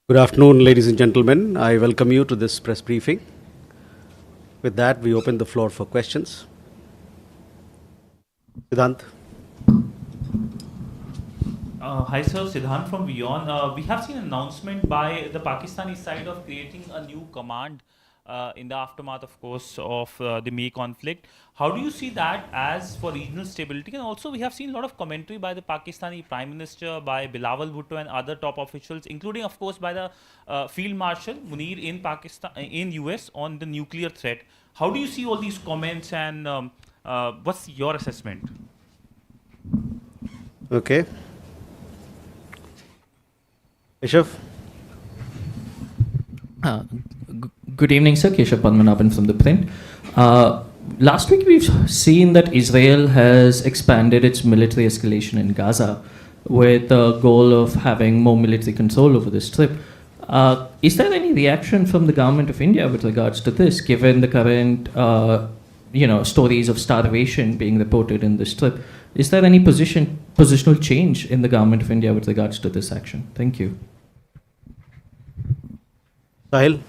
Good afternoon, ladies and gentlemen. I welcome you to this press briefing. With that, we open the floor for questions. Siddhant. Hi sir, Siddhant from Beyond. We have seen an announcement by the Pakistani side of creating a new command in the aftermath, of course, of the May conflict. How do you see that as for regional stability? And also, we have seen a lot of commentary by the Pakistani Prime Minister, by Bilawal Bhutto, and other top officials, including, of course, by the Field Marshal Munir in Pakistan, in US, on the nuclear threat. How do you see all these comments, and what's your assessment? Okay. Keshav. Good evening, sir. Keshav Padmanabhan from the Print. Last week, we've seen that Israel has expanded its military escalation in Gaza with the goal of having more military control over the Strip. Is there any reaction from the government of India with regards to this, given the current, stories of starvation being reported in the Strip? Is there any positional change in the government of India with regards to this action? Thank you. Sahil.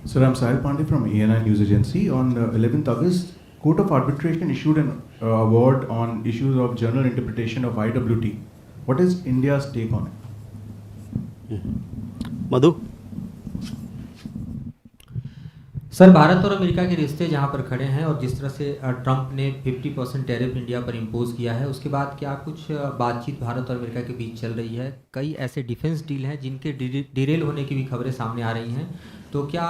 Sir, I'm Sahil Pandey from ANI News Agency. On 11th August, Court of Arbitration issued an award on issues of general interpretation of IWT. What is India's take on it? Madhu. Sir, Bharat और America के रिश्ते जहां पर खड़े हैं और जिस तरह से ट्रंप ने 50% टैरिफ इंडिया पर इम्पोज किया है, उसके बाद क्या कुछ बातचीत भारत और अमेरिका के बीच चल रही है? कई ऐसे डिफेंस डील हैं जिनके डिरेल होने की भी खबरें सामने आ रही हैं। तो क्या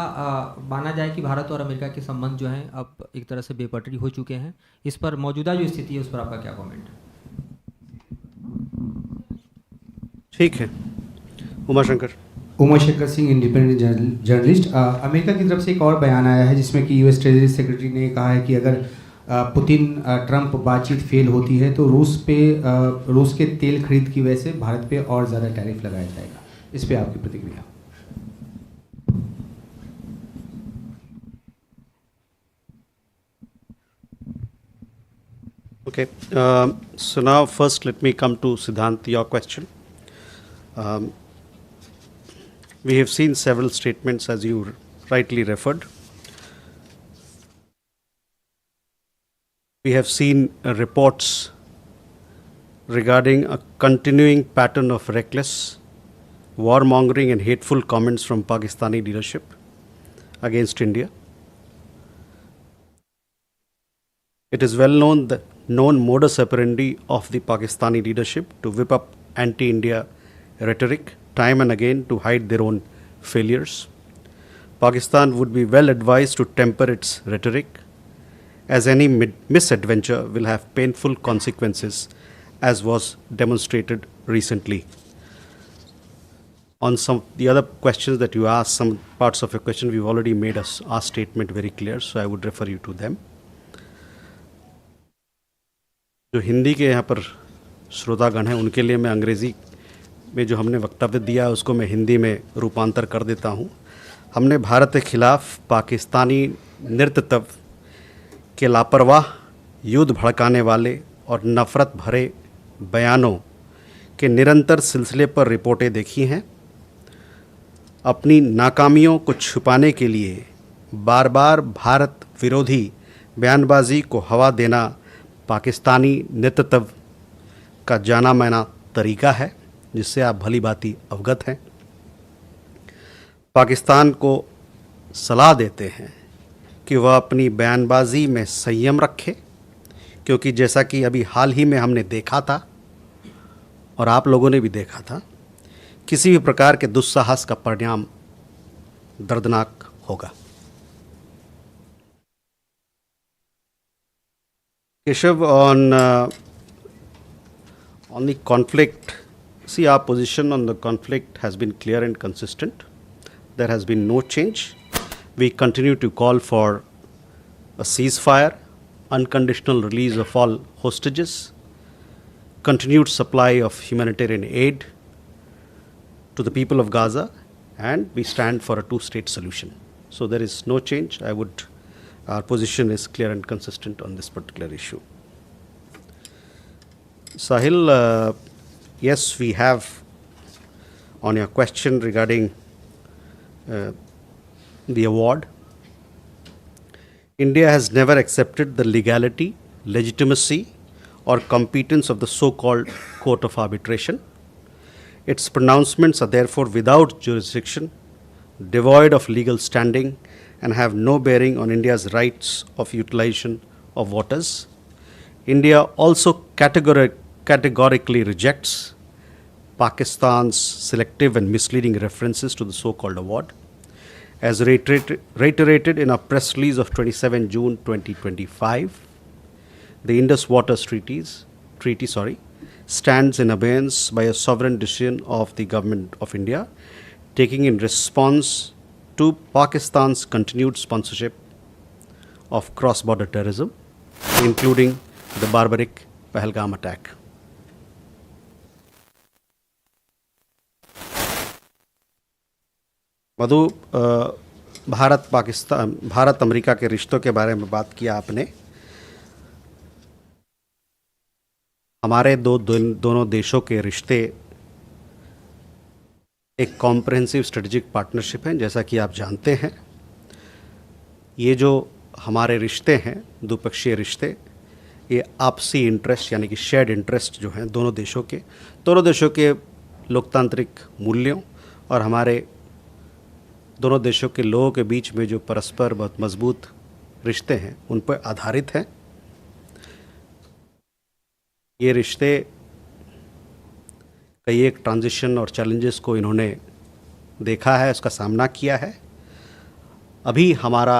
माना जाए कि भारत और अमेरिका के संबंध जो हैं अब एक तरह से बेपटरी हो चुके हैं? इस पर मौजूदा जो स्थिति है उस पर आपका क्या कमेंट है? ठीक है। Umashankar Singh, independent journalist. America की तरफ से एक और बयान आया है जिसमें कि यूएस ट्रेजरी सेक्रेटरी ने कहा है कि अगर पुतिन ट्रंप बातचीत फेल होती है तो रूस के तेल खरीद की वजह से भारत पे और ज़्यादा टैरिफ लगाया जाएगा। इस पे आपकी प्रतिक्रिया? Okay. So now first let me come to Siddhant, your question. We have seen several statements as you rightly referred. We have seen reports regarding a continuing pattern of reckless, warmongering and hateful comments from Pakistani leadership against India. It is well known the known modus operandi of the Pakistani leadership to whip up anti-India rhetoric time and again to hide their own failures. Pakistan would be well advised to temper its rhetoric, as any misadventure will have painful consequences, as was demonstrated recently. On some the other questions that you asked, some parts of your question, we've already made our statement very clear, so I would refer you to them. जो हिंदी के यहाँ पर श्रोतागण हैं उनके लिए मैं अंग्रेज़ी में जो हमने वक्तव्य दिया है उसको मैं हिंदी में रूपांतर कर देता हूँ। हमने भारत के खिलाफ पाकिस्तानी नेतृत्व के लापरवाह, युद्ध भड़काने वाले और नफ़रत भरे बयानों के निरंतर सिलसिले पर रिपोर्टें देखी हैं। अपनी नाकामियों को छुपाने के लिए बार बार भारत विरोधी बयानबाजी को हवा देना पाकिस्तानी नेतृत्व का जाना माना तरीका है, जिससे आप भली भांति अवगत हैं। पाकिस्तान को सलाह देते हैं कि वह अपनी बयानबाजी में संयम रखे, क्योंकि जैसा कि अभी हाल ही में हमने देखा था और आप लोगों ने भी देखा था, किसी भी प्रकार के दुस्साहस का परिणाम दर्दनाक होगा। Keshav, on the conflict, see, our position on the conflict has been clear and consistent. There has been no change. We continue to call for a ceasefire, unconditional release of all hostages, continued supply of humanitarian aid to the people of Gaza, and we stand for a two-state solution. So there is no change. Our position is clear and consistent on this particular issue. Sahil, yes, we have On your question regarding the award, India has never accepted the legality, legitimacy, or competence of the so-called Court of Arbitration. Its pronouncements are therefore without jurisdiction, devoid of legal standing, and have no bearing on India's rights of utilization of waters. India also categorically rejects Pakistan's selective and misleading references to the so-called award. As reiterated in a press release of 27 June 2025, the Indus Waters Treaty stands in abeyance by a sovereign decision of the Government of India, taking in response to Pakistan's continued sponsorship of cross-border terrorism, including the barbaric Pahalgam attack. Madhu, Bharat America के रिश्तों के बारे में बात किया आपने। हमारे दोनों देशों के रिश्ते एक कॉम्प्रहेंसिव स्ट्रेटेजिक पार्टनरशिप हैं, जैसा कि आप जानते हैं। ये जो हमारे रिश्ते हैं, द्विपक्षीय रिश्ते, ये आपसी इंटरेस्ट यानी कि शेयर्ड इंटरेस्ट जो हैं दोनों देशों के लोकतांत्रिक मूल्यों और हमारे दोनों देशों के लोगों के बीच में जो परस्पर बहुत मजबूत रिश्ते हैं उन पर आधारित हैं। ये रिश्ते कई एक ट्रांजिशन और चैलेंजेस को इन्होंने देखा है, उसका सामना किया है। अभी हमारा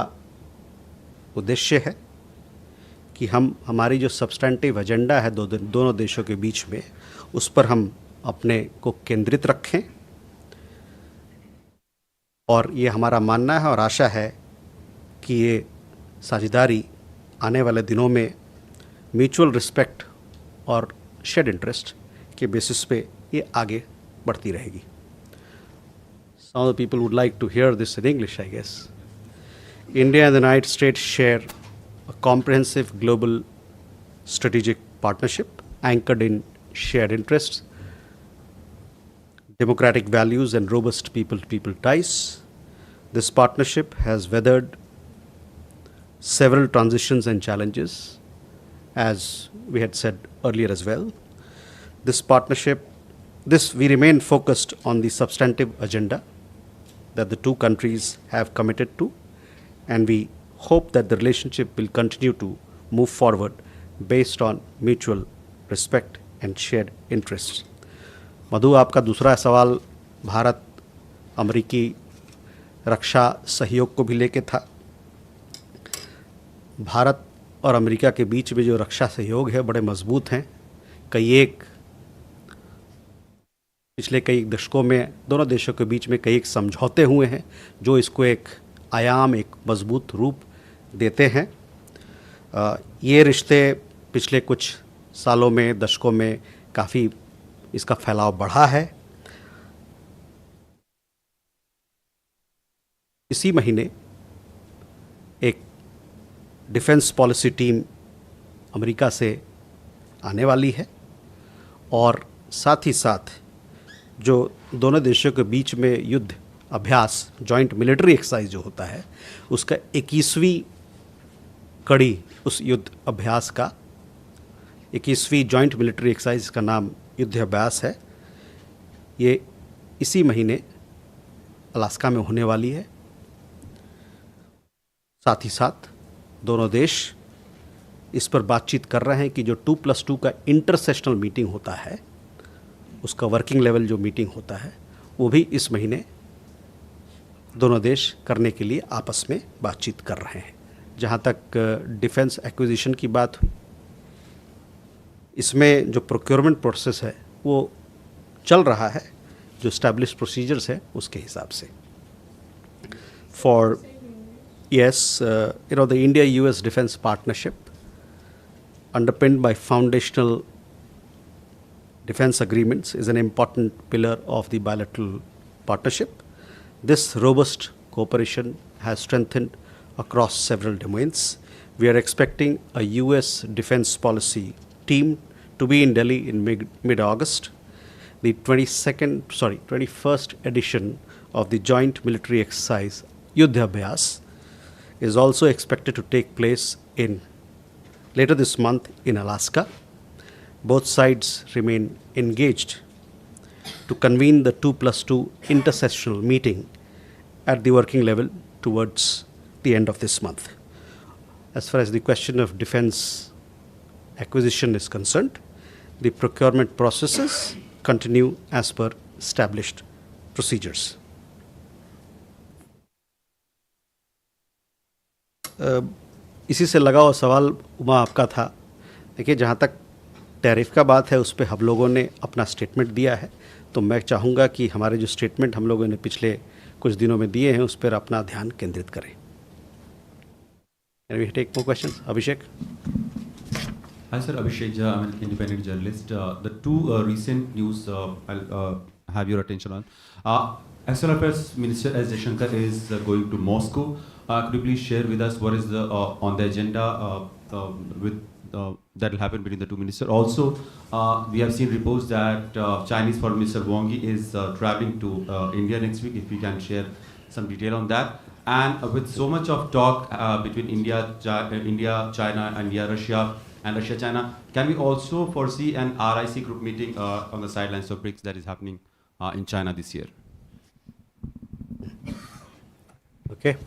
उद्देश्य है कि हम हमारी जो सब्सटेंटिव एजेंडा है दोनों देशों के बीच में, उस पर हम अपने को केंद्रित रखें। और ये हमारा मानना है और आशा है कि ये साझेदारी आने वाले दिनों में म्यूचुअल रिस्पेक्ट और शेयर्ड इंटरेस्ट के बेसिस पे ये आगे बढ़ती रहेगी। Some of the people would like to hear this in English, I guess. India and the United States share a comprehensive global strategic partnership anchored in shared interests, democratic values, and robust people-to-people ties. This partnership has weathered several transitions and challenges, as we had said earlier as well. We remain focused on the substantive agenda that the two countries have committed to, and we hope that the relationship will continue to move forward based on mutual respect and shared interests. मधु, आपका दूसरा सवाल भारत अमेरिकी रक्षा सहयोग को भी लेके था। भारत और अमेरिका के बीच में जो रक्षा सहयोग है बड़े मजबूत हैं। पिछले कई दशकों में दोनों देशों के बीच में कई एक समझौते हुए हैं जो इसको एक आयाम, एक मजबूत रूप देते हैं। ये रिश्ते पिछले कुछ सालों में, दशकों में काफ़ी इसका फैलाव बढ़ा है। इसी महीने एक डिफेंस पॉलिसी टीम अमेरिका से आने वाली है और साथ ही साथ जो दोनों देशों के बीच में युद्ध अभ्यास, जॉइंट मिलिट्री एक्सरसाइज जो होता है, उसका 21वीं कड़ी उस युद्ध अभ्यास का 21वीं जॉइंट मिलिट्री एक्सरसाइज का नाम युद्ध अभ्यास है। ये इसी महीने अलास्का में होने वाली है। साथ ही साथ दोनों देश इस पर बातचीत कर रहे हैं कि जो 2+2 का इंटरसेशनल मीटिंग होता है, उसका वर्किंग लेवल जो मीटिंग होता है, वो भी इस महीने दोनों देश करने के लिए आपस में बातचीत कर रहे हैं। जहाँ तक डिफेंस एक्विजिशन की बात हुई, इसमें जो प्रोक्योरमेंट प्रोसेस है वो चल रहा है, जो एस्टैब्लिश प्रोसीजर्स है उसके हिसाब से। For the India-US defense partnership, underpinned by foundational defense agreements, is an important pillar of the bilateral partnership. This robust cooperation has strengthened across several domains. We are expecting a US defense policy team to be in Delhi in mid-August. the 21st edition of the joint military exercise Yuddha Abhyas is also expected to take place later this month in Alaska. Both sides remain engaged to convene the 2+2 intersessional meeting at the working level towards the end of this month. As far as the question of defense acquisition is concerned, the procurement processes continue as per established procedures. इसी से लगा हुआ सवाल उमा आपका था। देखिए, जहाँ तक टैरिफ का बात है उस पर हम लोगों ने अपना स्टेटमेंट दिया है, तो मैं चाहूँगा कि हमारे जो स्टेटमेंट हम लोगों ने पिछले कुछ दिनों में दिए हैं उस पर अपना ध्यान केंद्रित करें। Can we take more questions? Abhishek? Hi sir, Abhishek Jha, I'm an independent journalist. The two recent news I'll have your attention on. External Affairs Minister S. Jaishankar is going to Moscow. Could you please share with us what is the on the agenda that will happen between the two ministers? Also, we have seen reports that Chinese Foreign Minister Wang Yi is traveling to India next week. If you can share some detail on that. And with so much of talk between India, China, and Russia, and Russia-China, can we also foresee an RIC group meeting on the sidelines of BRICS that is happening in China this year? Okay.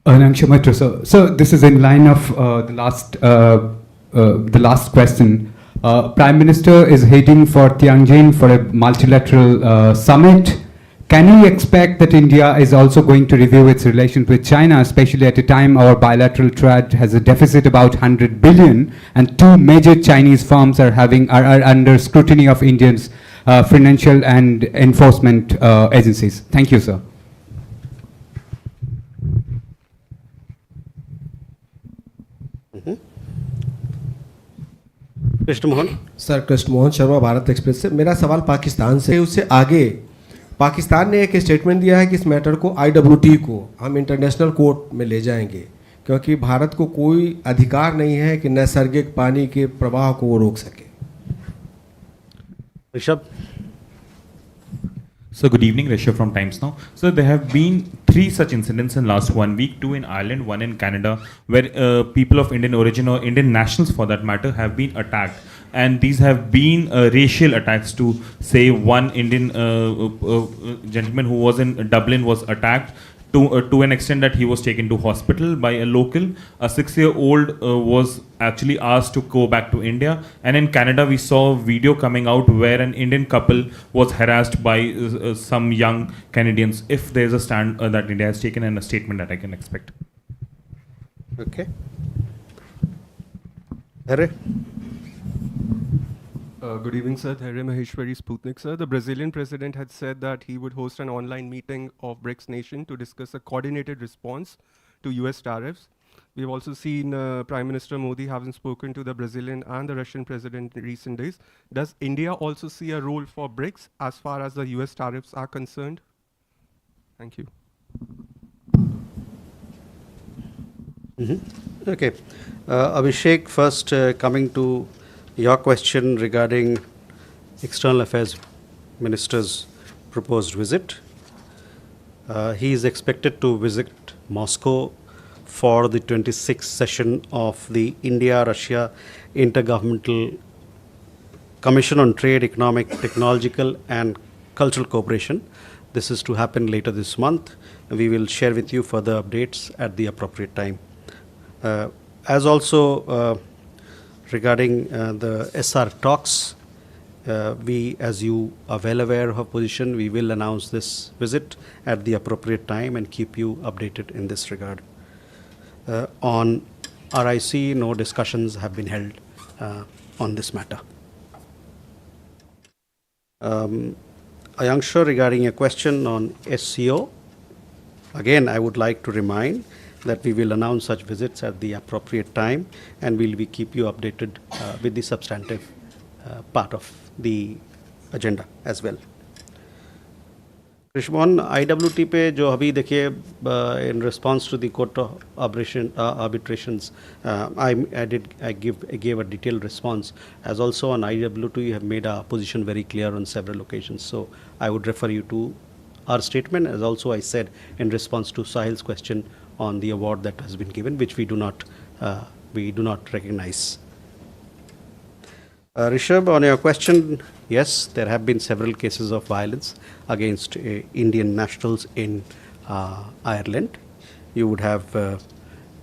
Anand Shamatra, sir. So this is in line of the last question. Prime Minister is heading for Tianjin for a multilateral summit. Can we expect that India is also going to review its relations with China, especially at a time our bilateral trade has a deficit about 100 billion, and two major Chinese firms are under scrutiny of Indians' financial and enforcement agencies? Thank you, sir. Krishna Mohan sir, Krishna Mohan Sharma, Bharat express से। मेरा सवाल पाकिस्तान से, उससे आगे पाकिस्तान ने एक statement दिया है कि इस मैटर को IWT को हम इंटरनेशनल कोर्ट में ले जाएंगे, क्योंकि भारत को कोई अधिकार नहीं है कि नैसर्गिक पानी के प्रवाह को वो रोक सके। Rishabh? So good evening, Rishabh from Times Now. So there have been 3 such incidents in last 1 week, 2 in Ireland, 1 in Canada, where people of Indian origin or Indian nationals for that matter have been attacked. And these have been racial attacks to say one Indian gentleman who was in Dublin was attacked to an extent that he was taken to hospital by a local. A 6-year-old was actually asked to go back to India. And in Canada, we saw a video coming out where an Indian couple was harassed by some young Canadians. If there's a stand that India has taken and a statement that I can expect. Okay. Hare? Good evening, sir. Hare Maheshwari, Sputnik, sir. The Brazilian president had said that he would host an online meeting of BRICS nation to discuss a coordinated response to US tariffs. We've also seen Prime Minister Modi having spoken to the Brazilian and the Russian president in recent days. Does India also see a role for BRICS as far as the US tariffs are concerned? Thank you. Okay. Abhishek, first coming to your question regarding External Affairs Minister's proposed visit. He is expected to visit Moscow for the 26th session of the India-Russia Intergovernmental Commission on Trade, Economic, Technological and Cultural Cooperation. This is to happen later this month. We will share with you further updates at the appropriate time. As also regarding the SR talks, we, as you are well aware of our position, we will announce this visit at the appropriate time and keep you updated in this regard. On RIC, no discussions have been held on this matter. Ayanksha, regarding a question on SCO, again, I would like to remind that we will announce such visits at the appropriate time, and we'll keep you updated with the substantive part of the agenda as well. रिश्वन IWT पे जो अभी देखिए in response to the court of arbitrations, I gave a detailed response. As also on IWT, you have made our position very clear on several occasions. So I would refer you to our statement, as also I said in response to Sahil's question on the award that has been given, which we do not recognize. Rishabh, on your question, yes, there have been several cases of violence against Indian nationals in Ireland. You would have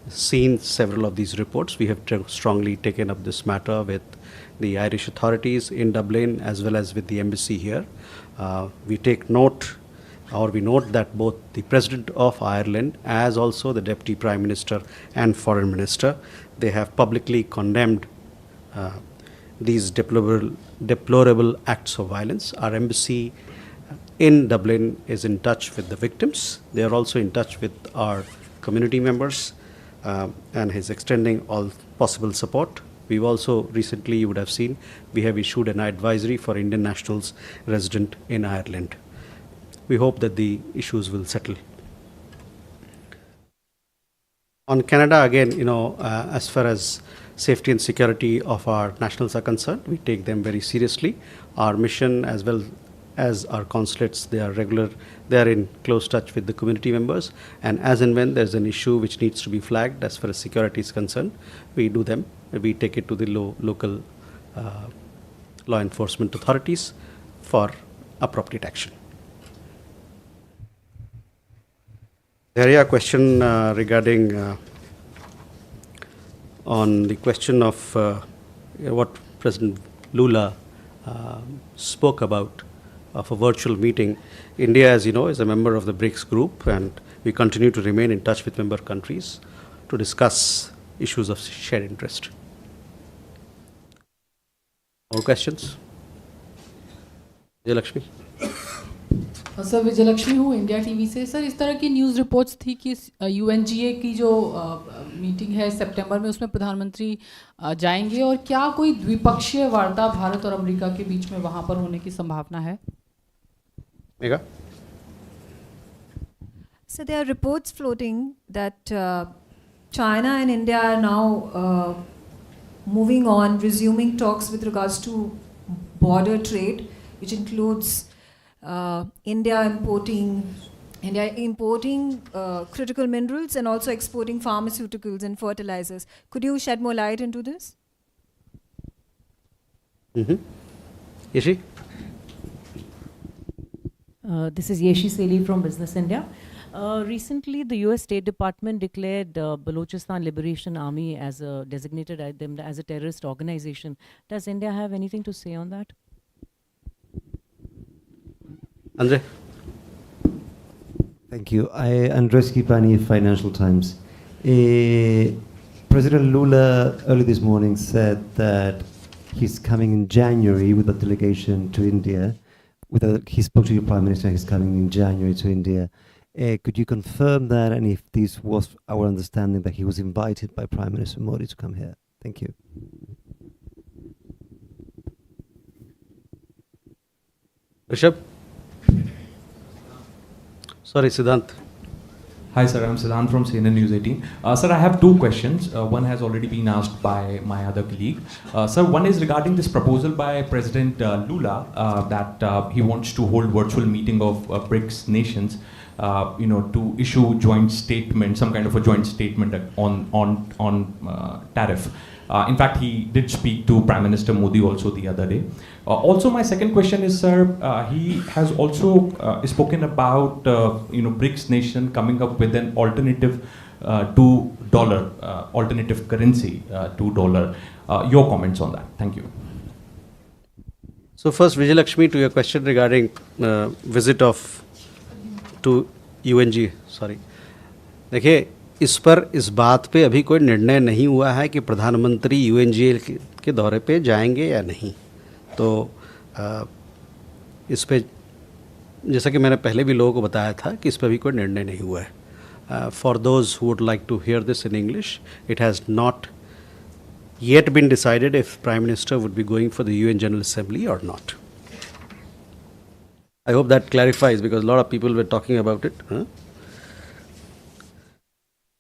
seen several of these reports. We have strongly taken up this matter with the Irish authorities in Dublin as well as with the embassy here. We take note, or we note that both the President of Ireland as also the Deputy Prime Minister and Foreign Minister, they have publicly condemned these deplorable acts of violence. Our embassy in Dublin is in touch with the victims. They are also in touch with our community members and is extending all possible support. We've also recently, you would have seen, we have issued an advisory for Indian nationals resident in Ireland. We hope that the issues will settle. On Canada, again, as far as safety and security of our nationals are concerned, we take them very seriously. Our mission, as well as our consulates, they are in close touch with the community members, and as and when there's an issue which needs to be flagged as far as security is concerned, we take it to the local law enforcement authorities for appropriate action. There is a question regarding on the question of what President Lula spoke about of a virtual meeting. India, as you know, is a member of the BRICS group, and we continue to remain in touch with member countries to discuss issues of shared interest. More questions? Vijayalakshmi. Sir Vijayalakshmi हूँ India TV से। Sir इस तरह की news reports थी कि UNGA की जो meeting है सितंबर में, उसमें प्रधानमंत्री जाएंगे, और क्या कोई द्विपक्षीय वार्ता भारत और अमेरिका के बीच में वहाँ पर होने की संभावना है? Mega? So there are reports floating that China and India are now moving on, resuming talks with regards to border trade, which includes India importing critical minerals and also exporting pharmaceuticals and fertilizers. Could you shed more light into this? Yeshi? This is Yeshi Seli from Business India. Recently, the US State Department declared Balochistan Liberation Army as designated them as a terrorist organization. Does India have anything to say on that? Andre? Thank you. Andres Kipani, Financial Times. President Lula early this morning said that he's coming in January with a delegation to India. He spoke to your Prime Minister, he's coming in January to India. Could you confirm that, and if this was our understanding that he was invited by Prime Minister Modi to come here? Thank you. Rishabh? Sorry, Siddhant. Hi sir, I'm Siddhant from CNN News 18. Sir, I have two questions. One has already been asked by my other colleague. Sir, one is regarding this proposal by President Lula that he wants to hold virtual meeting of BRICS nations, to issue joint statement, some kind of a joint statement on tariff. In fact, he did speak to Prime Minister Modi also the other day. Also, my second question is, sir, he has also spoken about BRICS nation coming up with an alternative to dollar, alternative currency to dollar. Your comments on that? Thank you. So first, Vijayalakshmi, to your question regarding visit to UNG, sorry. देखिए, इस बात पे अभी कोई निर्णय नहीं हुआ है कि प्रधानमंत्री UNGA के दौरे पे जाएंगे या नहीं। तो इस पे, जैसा कि मैंने पहले भी लोगों को बताया था, कि इस पे भी कोई निर्णय नहीं हुआ है। For those who would like to hear this in English, it has not yet been decided if Prime Minister would be going for the UN General Assembly or not. I hope that clarifies because a lot of people were talking about it. Huh?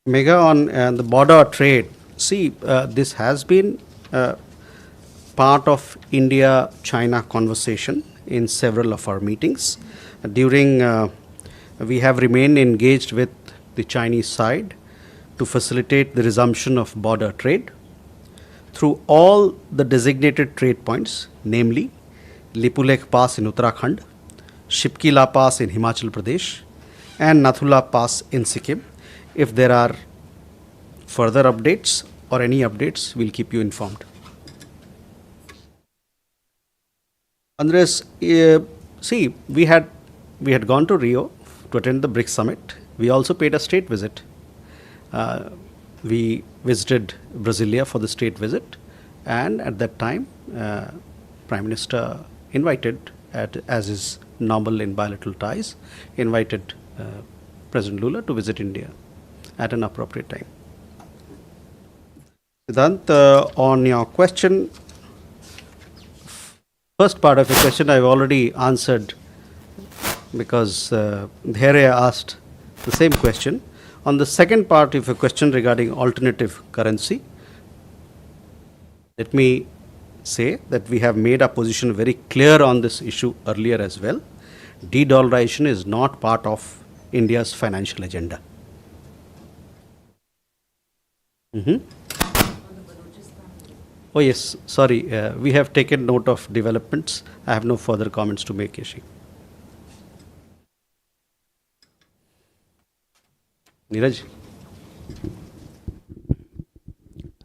Mega on the border trade. See, this has been part of India-China conversation in several of our meetings. We have remained engaged with the Chinese side to facilitate the resumption of border trade through all the designated trade points, namely Lipulekh Pass in Uttarakhand, Shipkila Pass in Himachal Pradesh, and Nathula Pass in Sikkim. If there are further updates or any updates, we'll keep you informed. Andres, see, we had gone to Rio to attend the BRICS summit. We also paid a state visit. We visited Brasilia for the state visit, and at that time, Prime Minister invited, as is normal in bilateral ties, invited President Lula to visit India at an appropriate time. Siddhant, on your question, first part of your question I've already answered because Dheria asked the same question. On the second part of your question regarding alternative currency, let me say that we have made our position very clear on this issue earlier as well. De-dollarization is not part of India's financial agenda. Oh yes, sorry, we have taken note of developments. I have no further comments to make, Yashi. Neeraj.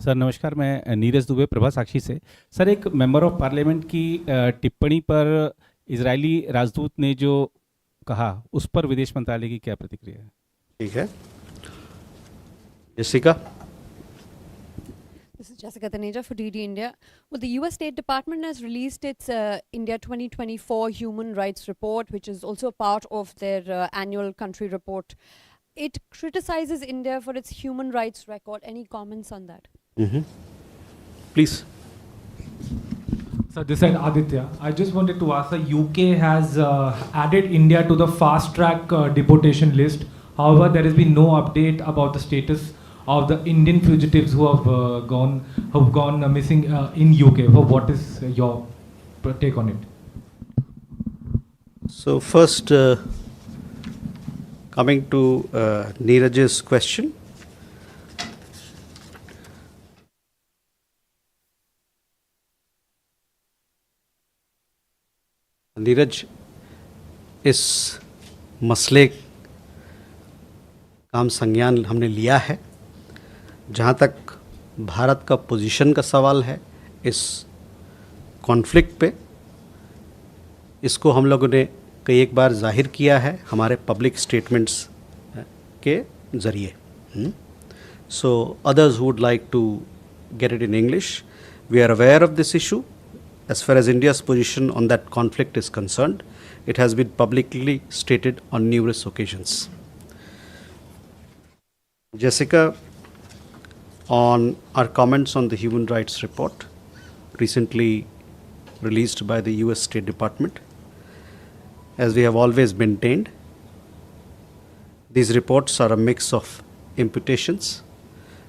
Sir नमस्कार, मैं नीरज दुबे प्रभा साक्षी से। Sir एक member of parliament की टिप्पणी पर Israeli राजदूत ने जो कहा उस पर विदेश मंत्रालय की क्या प्रतिक्रिया है? ठीक है, जessica। This is Jessica Taneja for DD India. Well, the US State Department has released its India 2024 Human Rights Report, which is also part of their annual country report. It criticizes India for its human rights record. Any comments on that? Please. So this is Aditya. I just wanted to ask, the UK has added India to the fast track deportation list. However, there has been no update about the status of the Indian fugitives who have gone missing in UK. So what is your take on it? So first, coming to Neeraj's question. Neeraj, इस मसले का हम संज्ञान हमने लिया है। जहाँ तक भारत का पोजीशन का सवाल है इस कॉन्फ्लिक्ट पे, इसको हम लोगों ने कई एक बार जाहिर किया है हमारे पब्लिक स्टेटमेंट्स के ज़रिए। So others would like to get it in English. We are aware of this issue. As far as India's position on that conflict is concerned, it has been publicly stated on numerous occasions. Jessica, on our comments on the human rights report recently released by the US State Department, as we have always maintained, these reports are a mix of imputations,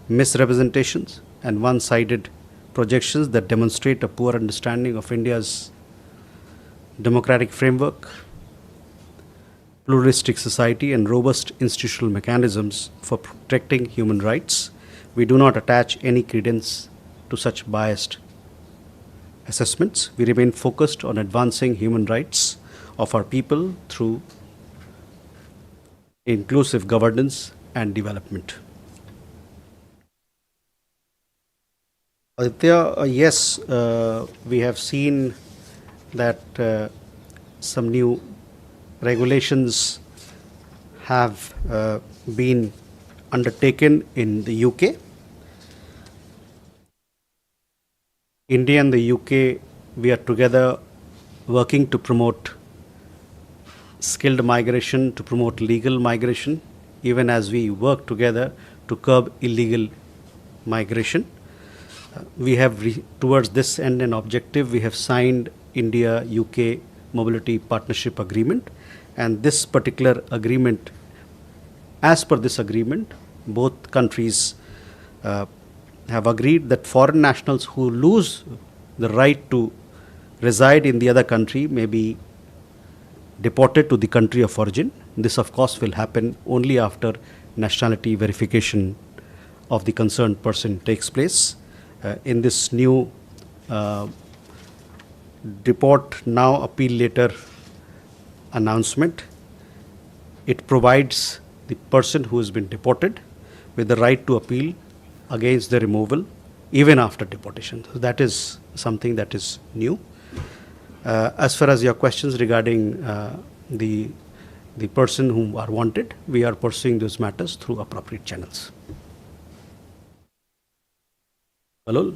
misrepresentations, and one-sided projections that demonstrate a poor understanding of India's democratic framework, pluralistic society, and robust institutional mechanisms for protecting human rights. We do not attach any credence to such biased assessments. We remain focused on advancing human rights of our people through inclusive governance and development. Aditya, yes, we have seen that some new regulations have been undertaken in the UK. India and the UK, we are together working to promote skilled migration, to promote legal migration, even as we work together to curb illegal migration. We have, towards this end and objective, we have signed India-UK Mobility Partnership Agreement. And this particular agreement, as per this agreement, both countries have agreed that foreign nationals who lose the right to reside in the other country may be deported to the country of origin. This, of course, will happen only after nationality verification of the concerned person takes place. In this new deport now, appeal later announcement, it provides the person who has been deported with the right to appeal against the removal even after deportation. So that is something that is new. As far as your questions regarding the person whom are wanted, we are pursuing those matters through appropriate channels. Hello?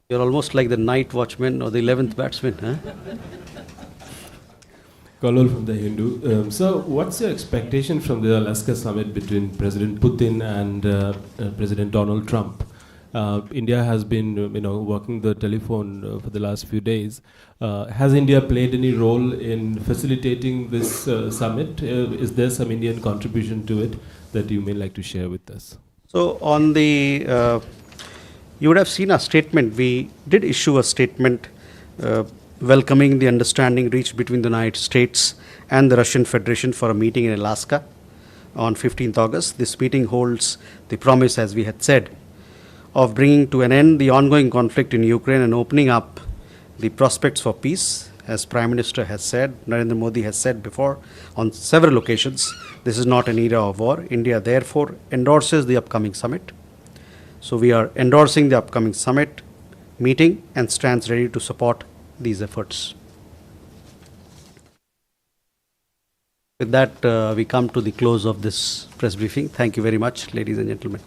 You're almost like the night watchman or the 11th batsman, huh? Kalol from the Hindu. So, what's your expectation from the Alaska summit between President Putin and President Donald Trump? India has been, working the telephone for the last few days. Has India played any role in facilitating this summit? Is there some Indian contribution to it that you may like to share with us? So, on the, you would have seen a statement. We did issue a statement welcoming the understanding reached between the United States and the Russian Federation for a meeting in Alaska on 15th August. This meeting holds the promise, as we had said, of bringing to an end the ongoing conflict in Ukraine and opening up the prospects for peace. As Prime Minister has said, Narendra Modi has said before on several occasions, this is not an era of war. India therefore endorses the upcoming summit. So we are endorsing the upcoming summit meeting and stands ready to support these efforts. With that, we come to the close of this press briefing. Thank you very much, ladies and gentlemen.